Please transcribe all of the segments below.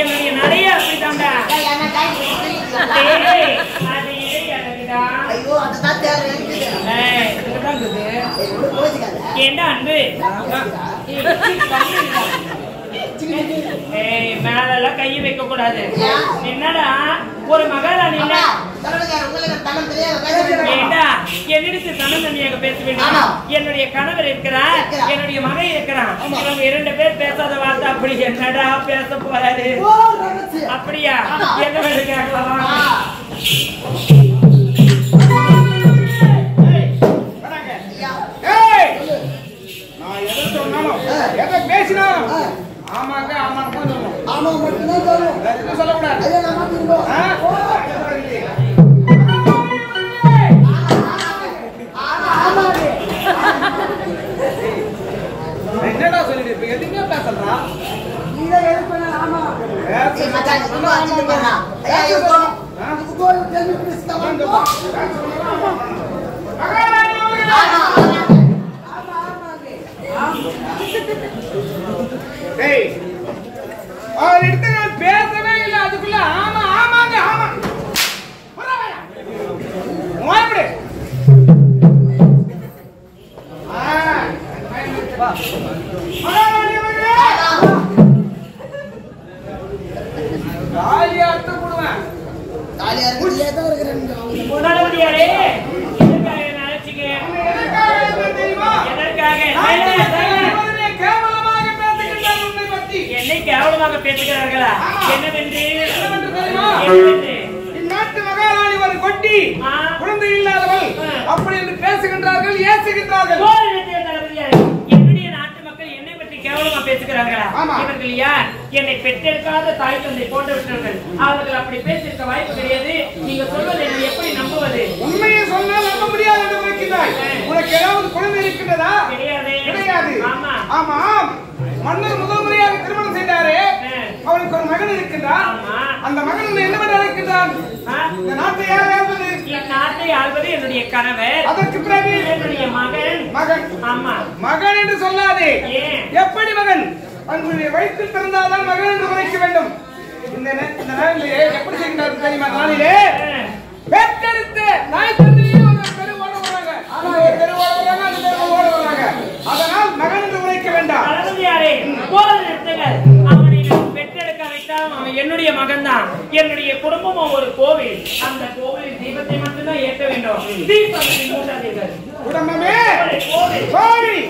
என்னுடைய நிறைய அப்படிதான்டா. ஏண்டா அன்பு மேலெல்லாம் கையை வைக்க கூடாது. என்னடா ஒரு மகாராணி ஏண்டா என்னிடத்து தனம் தனியாக பேச வேண்டும். என்னுடைய கணவர் இருக்கிறார், என்னுடைய மகன் இருக்கிறான். இவங்க 2 பேர் பேசாத வார்த்தை அப்படி என்னடா பேச போறாரு? அப்படியா? என்ன வேணும் கேட்கலாம்? நான் எதை சொன்னாலும் எதை பேசினாலும் ஆமாங்க ஆமாங்க சொல்லணும். ஆமா மட்டும்தான் சொல்லணும், வேற எதுவும் சொல்லக்கூடாது. என்னடா சொல்லிட்டு இப்ப எதுவுமே பேசலா? நீங்க எது பண்ண ஆமா மச்சான் சொன்னா ஆமா பண்ணா. ஐயோ இது கோல் டெல்லி பிளீஸ் கம் ஆன். மகாராணி ஆமா டேய் அவர் எடுத்து நான் பேசவே இல்ல, அதுக்குள்ள ஆமா ஆமாங்க ஆமா போறாயா ஓய்படு. மகாராணி மகளே தாலியா அறுத்து போடுவேன். தாலியா அறுத்துட்டே தான் இருக்கறேன். போடாதடியாரே எதற்காக நாளைக்கு எதற்காக தெரியுமா? எதற்காக என்னை கேவலமாக பேசுகிறார்களா? என்னவென்று இந்நாட்டு மகாராணி ஒரு கொட்டி குழந்தை இல்லாதவள் அப்படி என்று பேசுகின்றார்கள், ஏசுகின்றார்கள். என்னுடைய நாட்டு மக்கள் என்னை பற்றி கேவலமா பேசுகிறார்களா? இவர்கள் யார்? என்னை பெற்றெடுக்காத தாய் தந்தை போன்றவர்கள். அவர்கள் அப்படி பேசியிருக்க வாய்ப்பு கிடையாது. நீங்க சொல்வது என்னை எப்படி நம்புவது? உண்மையை சொன்னால் நம்ப முடியாது என்று நினைக்கிறாய். உனக்கு ஏதாவது குழந்தை இருக்கின்றதா? கிடையாது. கிடையாது. ஆமா மன்னர் முதல் முறையாக திருமணம் செய்தாரே, அவனுக்கு ஒரு மகன் இருக்கின்றார். அந்த மகன் என்னவென்று அழைக்கின்றான்? இந்த நாட்டை யார் ஆள்வது? நாட்டை ஆள்வது என்னுடைய கணவர். அதற்கு பிறகு என்னுடைய மகன். மகன் ஆமா மகன் என்று சொல்லாதே. எப்படி மகன்? அவனுடைய வயிற்றில் பிறந்தால்தான் மகன் என்று உரைக்க வேண்டும். இந்த நாளிலே எப்படி செய்கின்றார்கள் தெரியுமா? நாளிலே பெற்றெடுத்து நாய் தந்தையும் பெருவோட வராங்க, பெருவோட வராங்க, அந்த பெருவோட வராங்க. அதனால் மகன் என்று உரைக்க வேண்டாம். தளபதியாரே போது நிறுத்துங்கள். அவனை பெற்றெடுக்க வைத்தால் அவன் என்னுடைய மகன் தான். என்னுடைய குடும்பமும் ஒரு கோவில். அந்த கோவிலின் தீபத்தை மட்டும்தான் ஏற்ற வேண்டும். தீபத்தை மூட்டாதீர்கள். குடும்பமே கோவில்.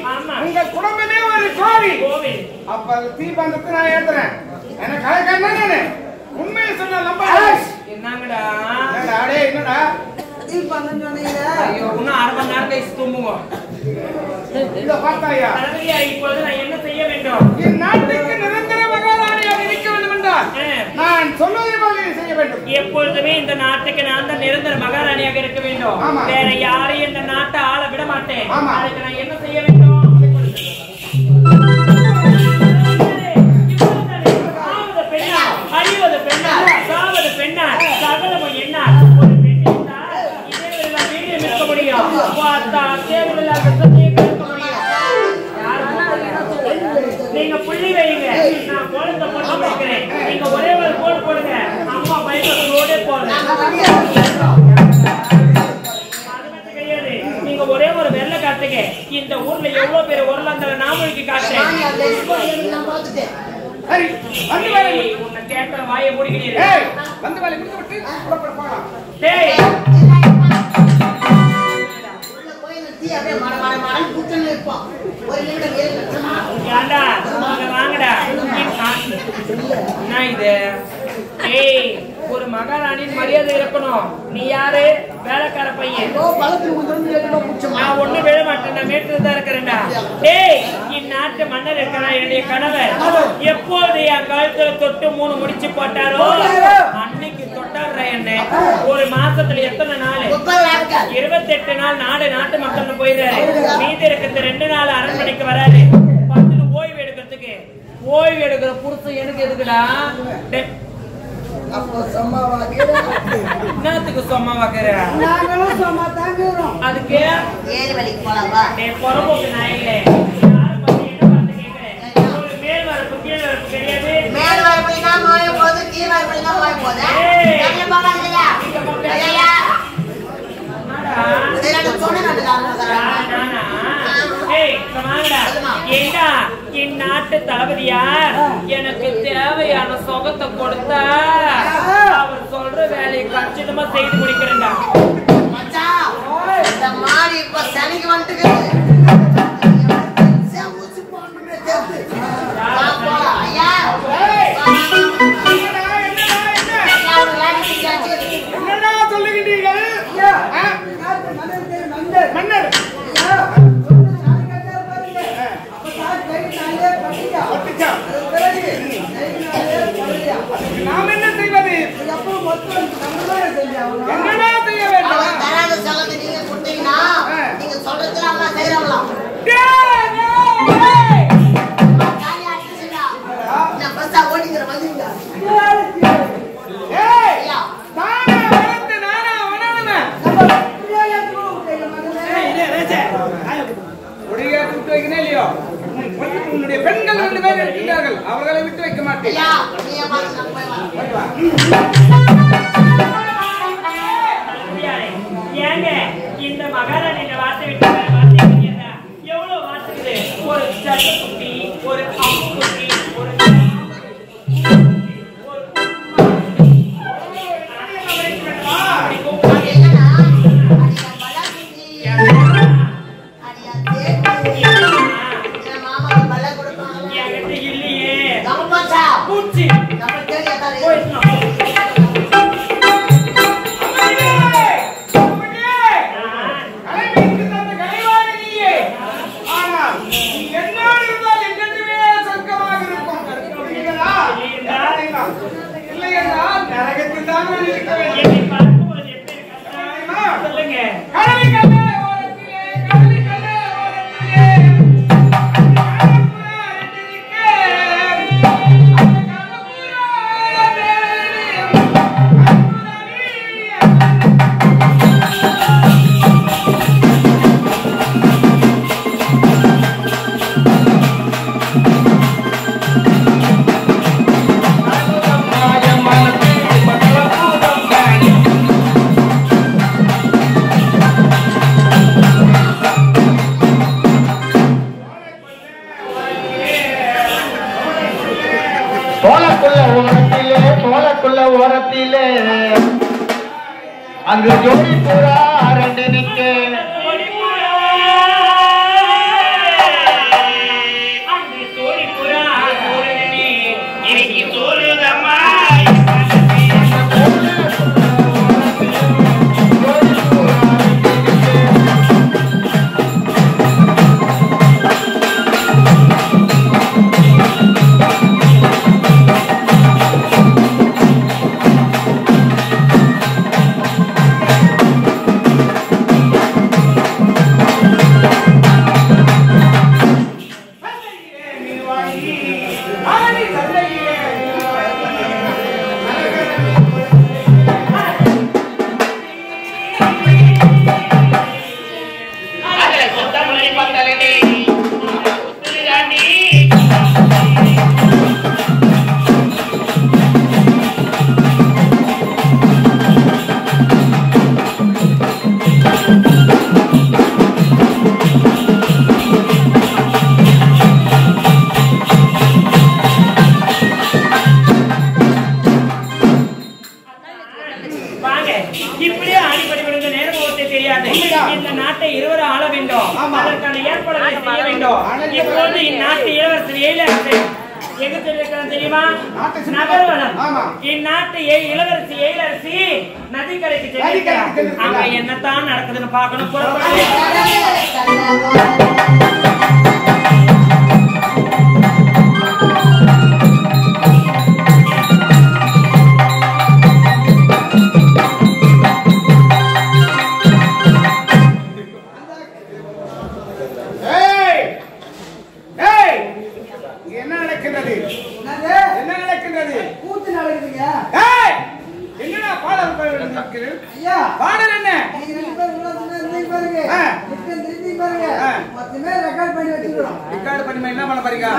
உங்கள் குடும்பமே ஒரு கோவில். அப்ப தீபந்தத்தை நான் ஏத்துறேன். எனக்கு கலைக்காரன் நானு. உண்மையை சொன்ன நம்ப. என்னங்கடா என்னடா தீபந்தம் சொன்னீங்க? ஐயோ இன்னும் 1/2 மணி நேரம் கழிச்சு தூங்குவோம். இத பார்த்தாயா? தளபதியாரே இப்பொழுது நான் என்ன செய்ய வேண்டும்? இந்நாட்டுக்கு நிரந்தர மகாராணியாக இருக்க வேண்டும் என்றால் நான் சொல்வதை போல செய்ய வேண்டும். எப்பொழுதுமே இந்த நாட்டுக்கு நான் தான் நிரந்தர மகாராணியாக இருக்க வேண்டும். வேற யாரையும் இந்த நாட்டை ஆள விட மாட்டேன். அதுக்கு நான் என்ன செய்ய வேண்டும்? அழிவது பெண்ணா, சாவது பெண்ணா, சகலமும் என்ன? ஒரு பெண் இருந்தால் இதெல்லாம் வீடியம் இருக்க முடியும். நீங்க புள்ளி வைங்க, நான் கோலத்தை போட்டு வைக்கிறேன். நீங்க ஒரே ஒரு கோடு போடுங்க. அம்மா பயப்பட போடுங்க. அது மட்டும் கிடையாது, நீங்க ஒரே ஒரு வெள்ளை காட்டுங்க. இந்த ஊர்ல எவ்வளவு பேர் உருளாந்தல நாமளுக்கு காட்டுறேன். உன்னை கேட்கிற வாயை முடிக்கிறீர்கள். ஒரு மகாராணியின் மரியாதை இருக்கணும். நீ யாரு? வேலைக்கார பையன். நான் ஒண்ணு விழ மாட்டேன், நான் மேட்டு தான் இருக்கிறேன்டா. இந்நாட்டு மன்னர் இருக்கிறான் என்னுடைய கணவர். எப்போது என் கழுத்துல தொட்டு 3 முடிச்சு போட்டாரோ அன்னைக்கு தொட்டாடுற என்ன. ஒரு மாசத்துல எத்தனை நாள்? 28 நாள் நாட்டு மக்கள் போயிடுறாரு. மீதி இருக்கிறது 2 நாள் அரண்மனைக்கு வராரு. 10 ஓய்வு எடுக்கிறதுக்கு. ஓய்வு எடுக்கிற புருஷன் எனக்கு எதுக்குடா? என்னத்துக்கு சும்மா வைக்கிற அதுக்கு ஏழு வலிக்கு போலாமா புறம்போக்கு நான் இல்லை மேல் வரப்பு கீழ் வரப்பு கிடையாது மேல் வரப்புனா நோய போகுது கீழ் வரப்புனா நோய போகுது என்ன பாக்காதீங்க ஐயா இதெல்லாம் சொன்ன என் நாட்டு தளபதியார் எனக்கு தேவையான சொகத்தை கொடுத்தா அவர் சொல்ற வேலையை கச்சிதமா செய்து முடிக்கிறேன்டா. இந்த மாடி இப்ப சனிக்கு வந்துட்டு மன்னர் நாம் என்ன செய்வது? என்னடா செய்ய வேண்டும்? தராத செலவு நீங்க கொடுத்தீங்கன்னா நீங்க சொல்றது அம்மா செய்யறவங்களாம் நான் பஸ்ஸா ஓடிக்கிற வந்துங்க உன்னுடைய பெண்கள் 2 பேர் இருக்கிறார்கள், அவர்களை விட்டு வைக்க மாட்டேன். ஏங்க இந்த மகாராணி வார்த்தை விட்டு எவ்வளவு வார்த்தைக்குது? ஒரு சட்டக்குட்டி, ஒரு அம்முக்குட்டி, ஒரு ஓரத்திலே அங்கு ஜோடி புறா 2 நிக்க இந்த நாட்டை இருவர் ஆள வேண்டும், அதற்கான ஏற்பாடுகளை செய்ய வேண்டும். இப்போது இந்நாட்டு இளவரசர் எயிலரசு எங்க தெரிவிக்கிறான் தெரியுமா? நகர்வனம். இந்நாட்டு இளவரசி எயிலரசி நதிக்கரைக்கு தெரிவிக்கிறார். அங்க என்னத்தான் நடக்குதுன்னு பார்க்கணும். என்ன நடக்கின்றது? கூத்து நடக்குதுங்க. மொத்தமே ரெக்கார்ட் பண்ணி வச்சிருக்கோம். ரெக்கார்ட் பண்ணி என்ன பண்ண பாருங்க?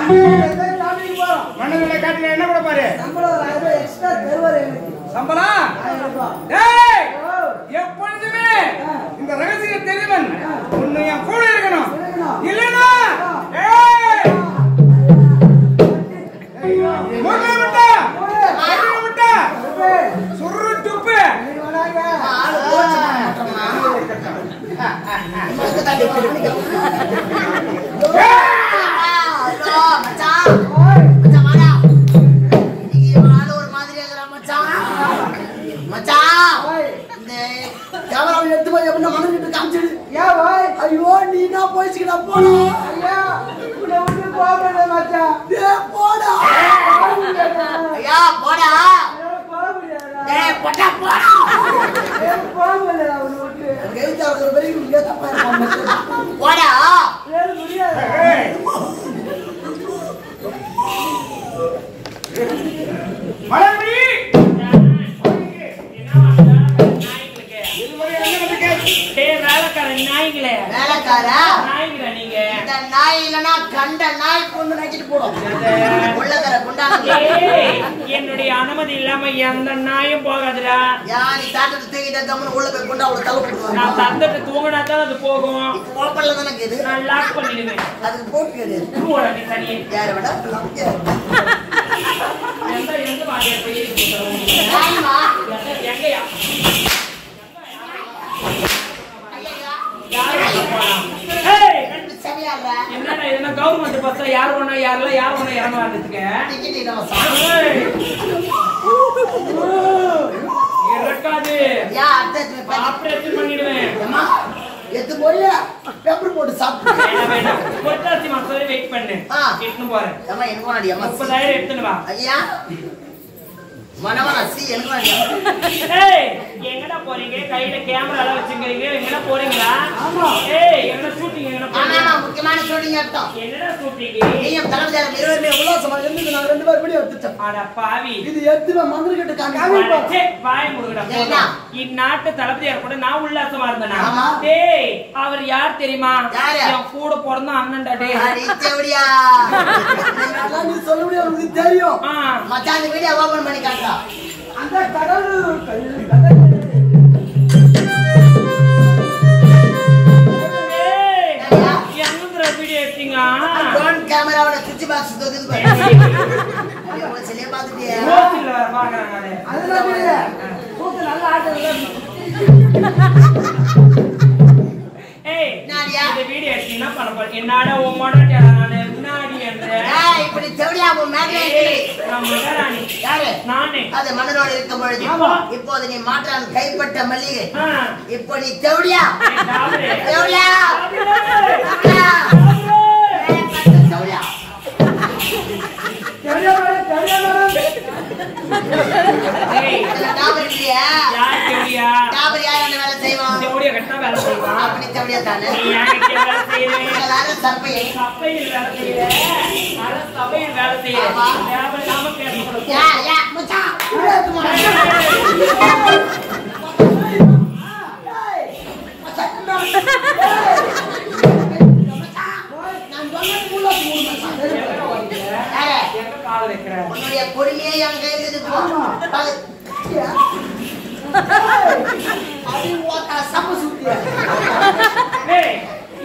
காட்டிட்டு போறோம். மன்னர்களை காட்டினா என்ன பண்ண பாரு? சம்பளம் 1000 ரூபாய் எக்ஸ்ட்ரா தருவாரு எனக்கு. சம்பளம் 1000 ரூபாய். டேய் எப்பொழுதுமே இந்த ரகசிய தெரிவன் உன்னை என் கூட இருக்கணும். இல்லனா ஏய் மோகன விட்டா மோகன விட்டா சுரு துப்பு ஆளு போச்சு மாட்டோம்னா ஹலோ மச்சான் மச்சான் வாடா நீ ஆளு ஒரு மாதிரி இருக்கற மச்சான் மச்சான் இந்த கேமராவை எடுத்து போய் எப்ப மனங்கிட்டு காமிச்சிடு ஏன் பாய்? ஐயோ நீனா போயிச்சுடா போடா ஐயா உன்னை விட்டு போகல மச்சான். டேய் போடா ஐயா போடா போக முடியாதா? டேய் போடா போடா போக முடியாதா உன்னை விட்டு? கைதா ஒரு வரைக்கும் இங்க தப்பா இருக்கான் போடா முடியாது. மலர்மணி நாய்களே வேலைக்காரா நாய்களா நீங்க இந்த நாய் இல்லனா கண்ட நாய் கொண்டு நக்கிட்டு போடும் உள்ளகர குண்டான ஏய், என்னுடைய அனுமதி இல்லாம எந்த நாயும் போகாதுடா. யானி தாட்டத்து தூக்கிட்ட கம்மன் உள்ள போய் கொண்டா அவளை தலை போடுவாங்க நான் தந்துட்டு தூங்கினா தான் அது போகும். குழப்பம்ல தானே கேது நான் லாக் பண்ணிடுவேன். அதுக்கு போட்டு கிடையாது போடா நீ தனியே. யாரை விட எந்த வாடியா போய் நாய்மா எங்கயா சரியாடுற என்னடா என்ன கவர்மெண்ட் பஸ்ல யார் ஒண்ணா யாரெல்லாம் யார் ஒண்ணா இறங்குவாங்க டிக்கெட் இலவசம் இருக்காது. யா அத்தை ஆபரேஷன் பண்ணிடுவேன். அம்மா எத்து போய் பேப்பர் போட்டு சாப்பிட்டு வேண்டாம் வேண்டாம். புரட்டாசி மாசம் வரை வெயிட் பண்ணு. ஆ. எடுத்துன்னு போறேன். அம்மா எனக்கு வேணாடி அம்மா 30,000 எடுத்துன்னு வா. ஐயா மனவன சி எனக்கு வேணாடி ஏய் எங்கடா போறீங்க? கையில கேமரா எல்லாம் வச்சிருக்கீங்க. எங்கடா போறீங்களா? ஆமா. ஏய் எங்கடா ஷூட்டிங் எங்கடா ஆமா போறீங்க? முக்கியமான ஷூட்டிங் எடுத்தோம் என்னடா ஷூட்டிங்? நீயும் தலைமையாளர் இருவருமே உல்லாசமா இருந்து நாங்க 2 பேர் வீடியோ எடுத்துட்டோம் அட பாவி. இது எடுத்து மந்திரி கிட்ட காமி சே வாய் முருகடா. என்ன? இந்நாட்டு தளபதியார் கூட நான் உல்லாசமா இருந்தேனா? ஆமா. டேய் அவர் யார் தெரியுமா? யாரு? என் கூட பிறந்த அண்ணன்டா டேய். அடி தேவடியா அதெல்லாம் நீ சொல்ல முடியாது உனக்கு தெரியும் ஆ. மச்சான் அந்த வீடியோ ஓபன் பண்ணி காட்டுறா அந்த கடல் ஏய் என்னடா? எங்கங்கற வீடியோ எடுத்தீங்க? ட்ரோன் கேமராவோட சுவிட்ச் பாக்ஸ் தொகுது பாரு உங்களை சிலைய பார்த்துட்டியா ரோட்ல வர பாக்குறாங்க. அதெல்லாம் இல்ல. கூத்து நல்ல ஆட்டம். ஏய் நாடியா இந்த வீடியோ எடுத்து என்ன பண்ண போறீங்க? என்னடா உன் மொடட்டடா நானே முன்னாடி என்ற ஏய் இப்படி தேவடியா உன் மேலே நான் மகாராணி. யாரு நானே. அது மன்னனோடு இருக்கும் பொழுது இப்போது நீ மாற்றான் கைப்பட்ட மல்லிகை ஆ. இப்போ நீ தேவடியா டாபரே. தேவடியா டாபரே. தேவடியா தேவடியா ஏய் டாபர் இல்லையா யார் தேவடியா? டாபர் யார் அந்த வேலை செய்வான் தேவடியா கட்டா வேலை செய்வான். அப்படி தேவடியா தானே நீ யாருக்கு வேலை செய்றே? எல்லாரும் சர்ப்பையை சபையில் வேலை செய்யற. அட சபையில் வேலை செய்யற. ஆமா. தேவையில்லாம பேசக்கூடாது. யா யா மச்சான் எங்க கால் வைக்கிற? உன்னுடைய பொறுமையை என் கையில் இருக்கு அது ஓட்டா சப்பு சுத்தியா ஏய்,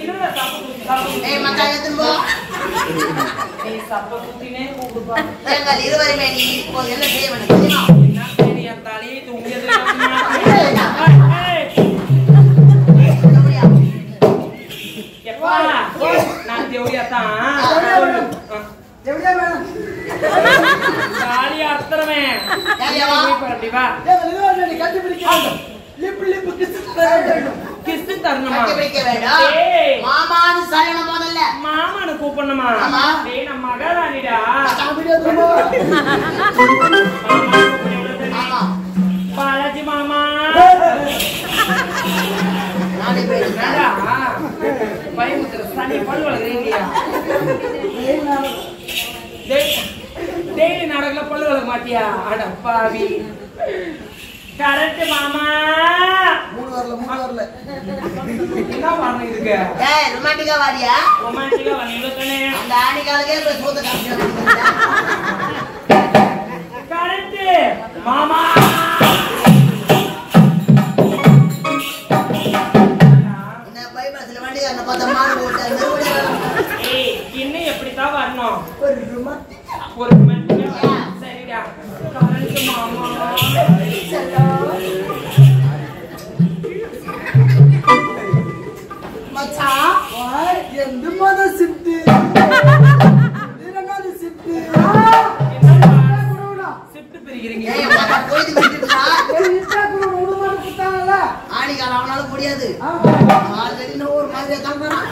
என்னடா சப்ப குத்தி? ஏய் மச்சான் எடுத்துன்னு போ நீ சப்ப குத்தினே கூப்பிடுப்பா. எங்கள் இருவருமே நீ இப்போ என்ன செய்ய வேண்டும் தெரியுமா என்ன சரி, என் தலையை தூங்கியது தேவடியா எப்பா நான் தேவடியா தான். எப்படியா வேணும்? காலியா அர்த்தமே. யாரையாவா? அப்படி வா. எங்கள் இருவரும் நீ கண்டுபிடிக்க வேண்டும். லிப் லிப் கிஸ் வேண்டும். கிஸ் தரணுமா? கண்டுபிடிக்க வேண்டாம் ஏய். மாமான்னு சொல்லணும் முதல்ல மாமானு கூப்பிடணுமா? ஆமா. டேய் நம்ம மகாராணிடா. வீடியோ திரும்ப ஆமா பாலாஜி மாமா. நானே போயிடுறேன் வேண்டா. பயமுத்துற சனி பல் வளர்க்குறீங்களா? டெய்லி நாடகத்துல பல்லு வளர்க்க மாட்டியா? அட பாவி. கரெக்ட் மாமா. மூணு வரல என்ன பாடம் இதுக்கு? ஏய் ரொமான்டிக்கா வாடியா ரொமான்டிக்கா வந்தீங்கதானே அந்த ஆணிகாலக்கே போய் சோத்த காமிச்சு கரெக்ட் மாமா என்ன பைபாஸ்ல வண்டி என்ன பார்த்தா மாடு ஓட்ட ஏய் இன்னும் எப்படி தான் வரணும் ஒரு ரொமான்டிக்கா ஒரு ரொமான்டிக்கா சரிடா கரெக்ட் மாமா மச்சான் ஓய் எந்த மத சிட்டு நீரனால சிட்டு ஷிஃப்ட் பிரிக்கிறீங்க ஏய் மச்சான் போய் விட்டுடா இன்ஸ்டா குரூப் உடுமான குத்தாங்கல ஆணிகால அவனால முடியாது ஆல்ரெடி நான் ஒரு மாதிரி காண்றான்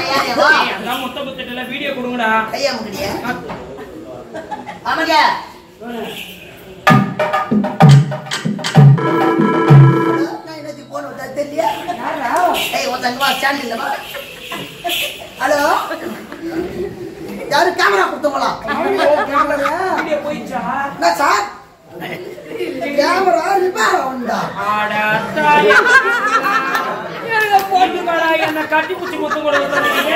ஏய் வா ஏய் அதான் மொத்த புத்தட்டல வீடியோ கொடுங்கடா கையா முடியா ஆமாங்க நான் இன்னைக்கு போன் வந்தா தெரியல யாரா ஏய் ஒருத்தங்க வா சேனல் இல்ல வா ஹலோ யாரு கேமரா கொடுத்தவங்களா கேமரா வீடியோ போயிச்சா என்ன சார் கேமரா ரிப்பேர் ஆகுண்டா ஆடா தாயே என்ன போட்டுடா என்ன கட்டி புச்சி முத்து கூட வந்துட்டீங்க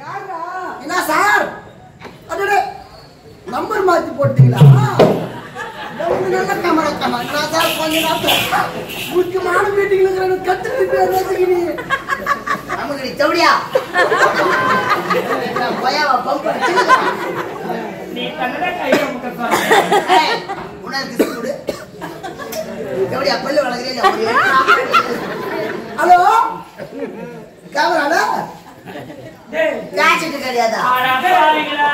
யாரா என்ன சார் அடடே நம்பர் மாத்தி போட்டீங்களா நல்ல கேமரா என்ன சார் கொஞ்ச நேரம் முக்கியமான மீட்டிங்ல இருக்கிற கட்டு பேர் வச்சுக்கினீ நமக்கு நீ தவடியா போயாவா பம்ப் நீ கன்னட கையில முக்கறா உனக்கு கிஸ் கொடு தவடியா பல்லு வளர்க்கறீங்க ஹலோ கேமரால டேய் காச்சிட்டு கிடையாதா ஆடா பாருங்களா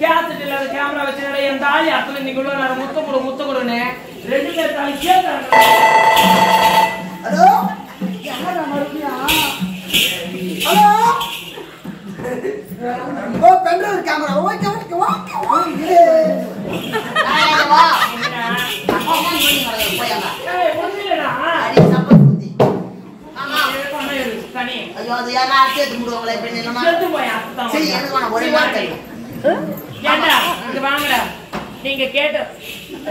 கேசட் இல்லாத கேமரா வச்சுடா என் தாலி அத்தனை நீங்க உள்ள நான் முத்த கொடுன்னு ரெண்டு பேர் தாலி கேக்குறாங்க ஹலோ யாரா மறுபடியும் ஹலோ ஓ pen drive camera okay okay okay okay வா அம்மா பண்ணி வரது போயாங்க ஏய் ஒண்ணு இல்லடா அடி சப்போர்ட் குத்தி ஆமா தனி ஐயோ அது யாரா அடிச்சு முடுவாங்களே பெண் என்னமா செத்து போய் அத்தம் சரி எனக்கு வேணாம் ஒரே வார்த்தை ஏண்டா இங்க வாங்கடா நீங்க கேட்ட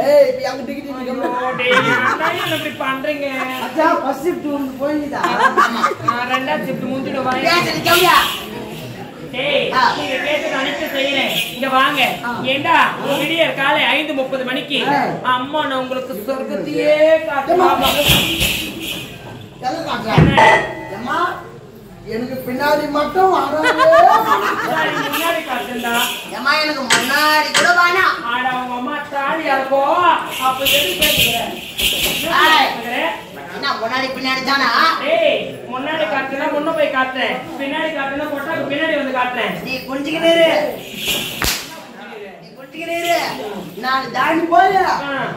ஏய் இப்ப அங்க டிக்கெட் நிக்கணும் டேய் ஏன்டா இப்படி பண்றீங்க அச்சா ஃபர்ஸ்ட் ஷிஃப்ட் வந்து போயிதா நான் ரெண்டாவது ஷிஃப்ட் முடிஞ்சிடு வாங்க பேசுறது கேவியா டேய் நீங்க கேட்டது அனைத்து செய்யறேன் இங்க வாங்க ஏண்டா விடியற் காலை 5:30 மணிக்கு அம்மா நான் உங்களுக்கு சொர்க்கத்தையே காட்டுவாங்க எல்லாம் காட்டுறாங்க அம்மா எனக்கு பின்னாடி மட்டும் முன்னாடி காட்டுண்டா அம்மா எனக்கு முன்னாடி கூட வேணாம் ஆடா உங்க அம்மா தாலியா இருக்கோ அப்ப எது கேக்குறேன் என்ன முன்னாடி பின்னாடி தானா டேய் முன்னாடி காட்டுனா முன்ன போய் காட்டுறேன் பின்னாடி காட்டுனா கொட்டாக்கு பின்னாடி வந்து காட்டுறேன் நீ குஞ்சிக்கினேரு நான் தாண்டி போய்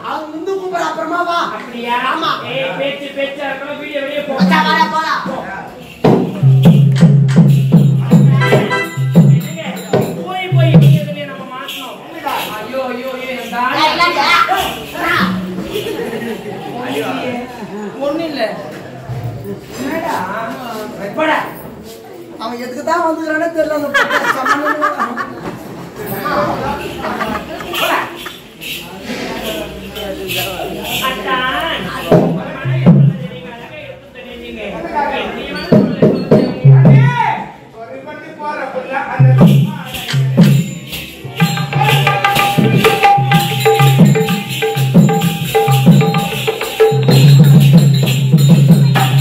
அவங்க வந்து கூப்பிட அப்புறமா வா அப்படியா ஆமா ஏய் பேச்சு இருக்கணும் வீடியோ வெளிய போ மச்சா வாடா போலாம் போய் நீங்க நம்ம மாட்டணும் ஐயோ இந்த ஒண்ணு இல்ல என்னடா போடா அவன் எதுக்கு தான் வந்துக்கிறானே தெரியல அந்த போடா அத்தான் ஒரு பட்டி போற புள்ள அந்த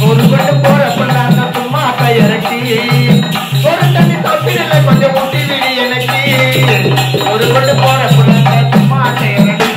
ஒரு கொண்டு போற பொண்ணாங்க சும்மா கையறக்கி ஒரு தண்ணி தப்பிடல கொஞ்சம் முட்டி விடி எனக்கு ஒரு கொண்டு போற பொண்ணாங்க சும்மா கையறக்கி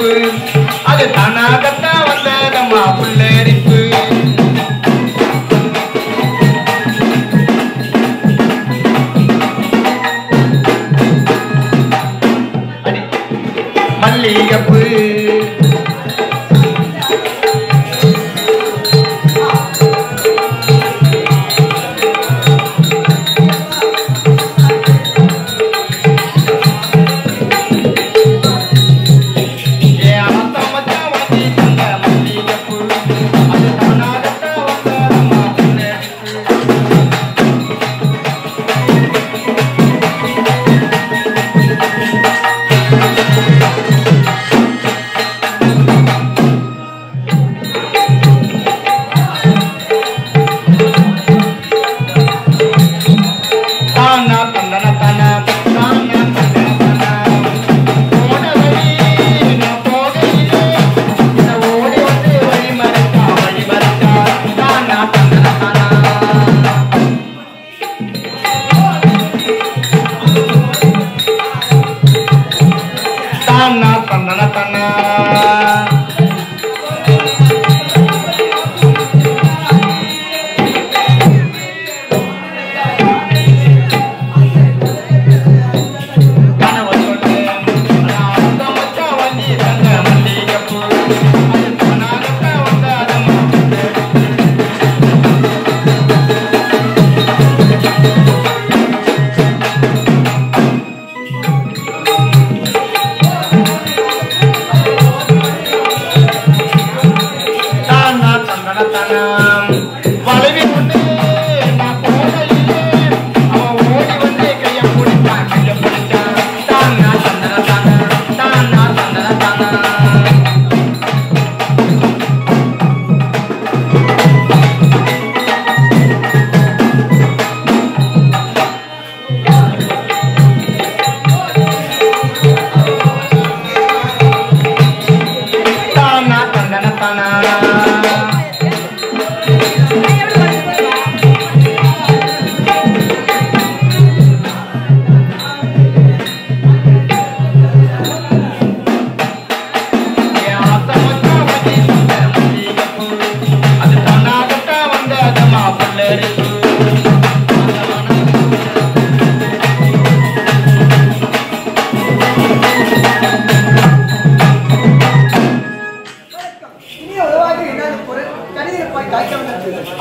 மல்லிகைப்பூ அது தானாகத்தான் வந்ததம்மா புல்லரிப்பு மல்லிகைப்பூ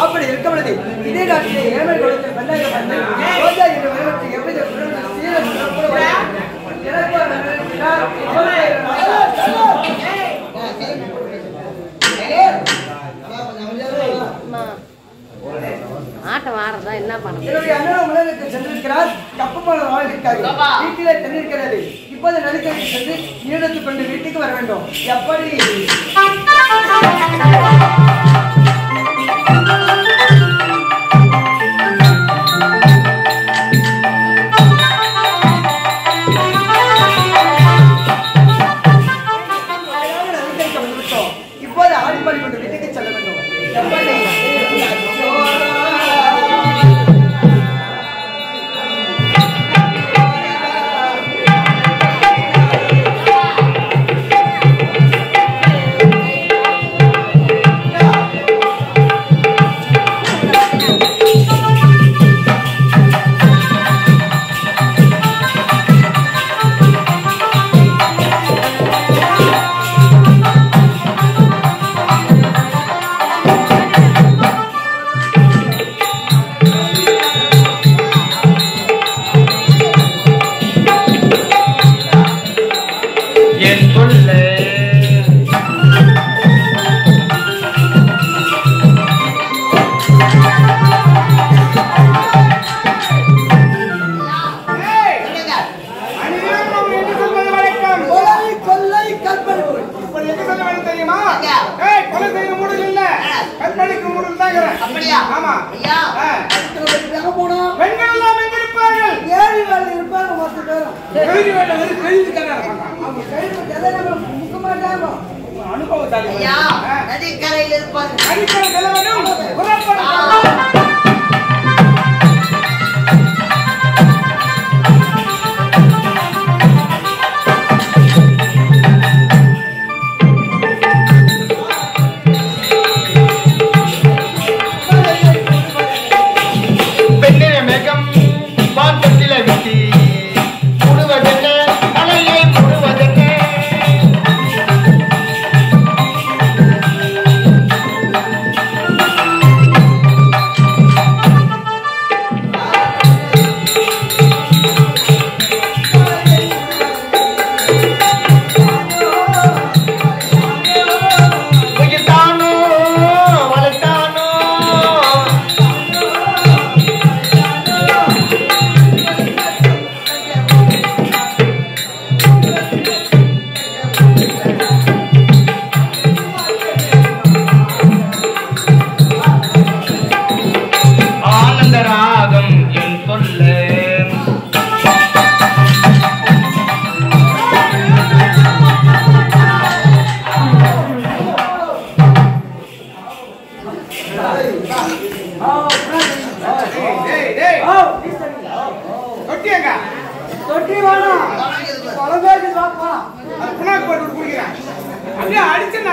அப்படி இருக்க பொழுது இதே நாட்டிலே ஏழை கொடுத்த ஆட்டம் ஆடுறதா என்ன பண்ணுறது? என்னுடைய அண்ணன் உலகத்தில் சென்றிருக்கிறார். கப்பமான வாழ்க்கைக்காக வீட்டிலே தண்ணிருக்கிறது. இப்போது நடுக்கரை சென்று நீடத்து கொண்டு வீட்டுக்கு வர வேண்டும். எப்படி இப்போது ஆடிப்பாடி கொண்டு வீட்டுக்கு செல்ல வேண்டும். எப்படி நதிக்கரையில் இருப்பார்கள்.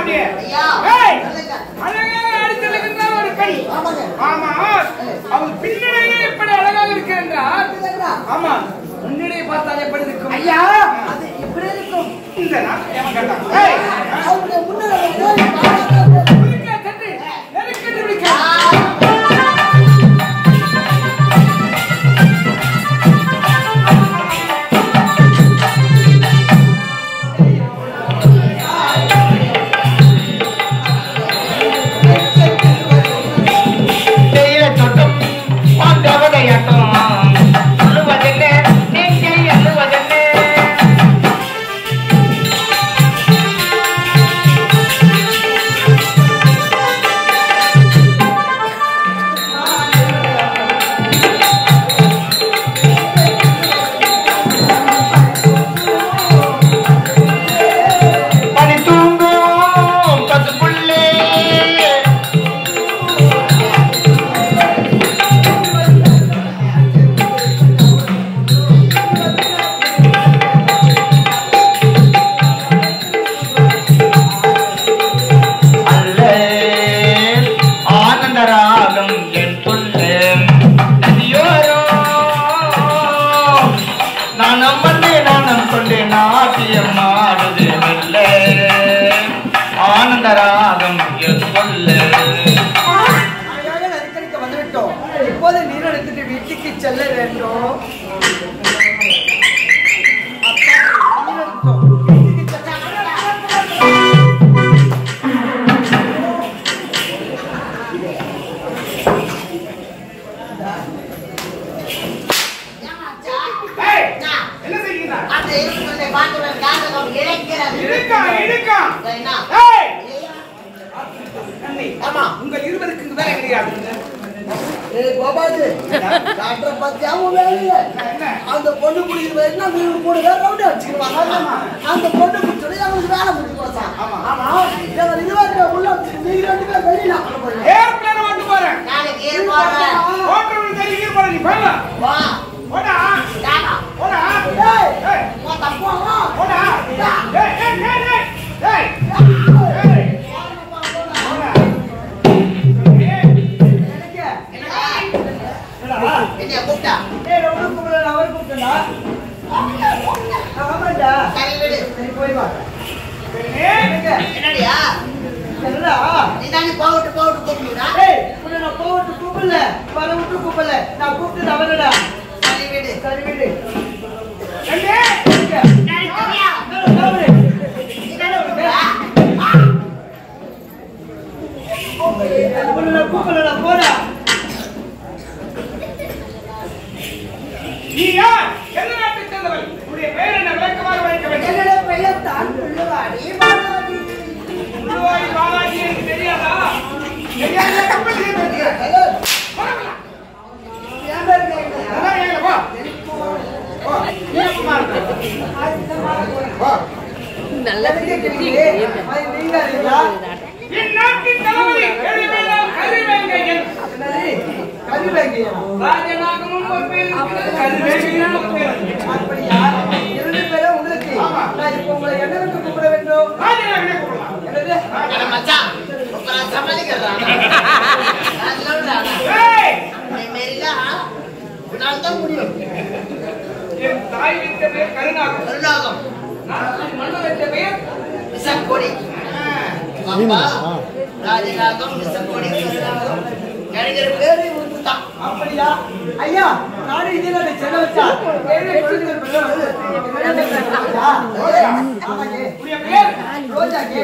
அப்படியே ஐயா ஏய் சொல்லுங்க. அழகாக அடித்திருக்கின்ற ஒரு பெண் ஆமாங்க. ஆமா அவள் பின்னணியிலே எப்படி அழகாக இருக்கின்றார் இதுதானா? ஆமா முன்னணியை பார்த்தால் எப்படி இருக்கும் ஐயா அது இப்படி இருக்கும். இந்த நாள் ஏன் கேட்டான் ஏய் அவருடைய முன்னாடி தேடி பாருங்க. விழிக்க தட்டி நெருக்கடி விழிக்க ஆனந்தராகம் நெருக்கடிக்கு வந்துவிட்டோம். இப்போது நீர் எடுத்துட்டு வீட்டுக்கு செல்ல வேண்டும். ஏய் என்ன செய்கிறீங்க அந்த இருக்கிறதை பார்க்கிறேன். காந்தகம் இழைக்கிறது. இடுக்கா இடுக்கா என்ன? ஏய் ஆமா. உங்கள் இருவருக்கு இங்கு வேலை கிடையாது ஏய் கோபாலு, டாக்டரை பத்தியா உன் வேலையில? அந்த பொண்ணு குடிக்கிற என்ன நீங்க கூட வேற ரவுண்ட் வச்சுக்கிடுவாங்க. அந்த பொண்ணு குடிச்சோட அவங்களுக்கு வேலை முடிஞ்சு போச்சா? ஆமா. எங்க நிர்வாகிகள் உள்ள வச்சுட்டு நீங்க ரெண்டு பேரும் வெளியில அனுப்ப போறீங்க. ஏர்பிளேன் வந்து போறேன் நாளைக்கு ஏறு போறேன். ஹோட்டல் தேடி கீழ போற நீ போடா வா. போடா டாடா. போடா ஏய், ஏய் வா தப்பா வா. போடா ஏய் ஏய் ஏய் ஏய் ஏய் போடா என்ன கூப்பிட்டா? ஏய், ரவுண்டு கூப்பிடல, அவர் கூப்பிட்டா. ஆமாண்டா. சரி விடு. சரி, போய் வா. ஏய் என்னங்க? என்னடியா? என்னடா? நீ தானே போகட்டு கூப்பிடுறா? ஏய், உன்னை நான் போகட்டு கூப்பிடல, வர விட்டு கூப்பிடல. நான் கூப்பிட்டது அவனடா. சரி விடு. சரி, விடு. ஏய் என்னங்க? நடிக்கிறியா? சாப்பிடு. நீ தானே கூப்பிடுறா? உன்னை நான் கூப்பிடல, போடா. நீ யார் எந்த நாட்டை சேர்ந்தவள் உன்னுடைய பெயர் என்ன விளக்கமாக வைக்க வேண்டும் என்னோட பெயர் தான் புள்ளுவாடி பாலாஜி. புள்ளுவாடி பாலாஜி எனக்கு தெரியாதா தெரியாத கம்பெனி சேர்ந்து ஹலோ. போறவா என் பேர் கேக்குதா? அதான் ஏங்க வா வா நீ குமார் வா நல்லதுக்கே கேட்கிறீங்களே. அது நீங்க அறிவீங்களா? இந்நாட்டின் தலைவலி எழுவேலாம் கருவேங்கையன் என்னது? கருவேங்கையா? ராஜநாகமும் ஒரு பேர் இருக்கிறது கருவேங்கையும் ஒரு பேர் இருக்கிறது. அப்படியா? இரண்டு பேரும் உங்களுக்கு. ஆமா. நான் இப்போ உங்களை என்ன விட்டு கூப்பிட வேண்டும்? ராஜநாகனே கூப்பிடலாம் என்னது? அட மச்சான், உங்களை சமாளிக்கிறேன். நான் சொல்றேன். ஏய் நீ மேரிலாம் உன்னால் தான் முடியும். என் தாய் விட்ட பேர் கருணாகம் கருணாகம், நான் மன்னர் விட்ட பெயர் விசக்கொடி. அப்பா, ராஜநாகம், விசக்கொடி, கருணாகம். கிடைக்கிற பேரு இவருக்கு தான். அப்படியா? ஐயா, நானும் இதே நாளை செல்ல வச்சா. பேரே கொடுக்கிற பிள்ளை. ஆமாங்க. உடைய பெயர் ரோஜாக்கு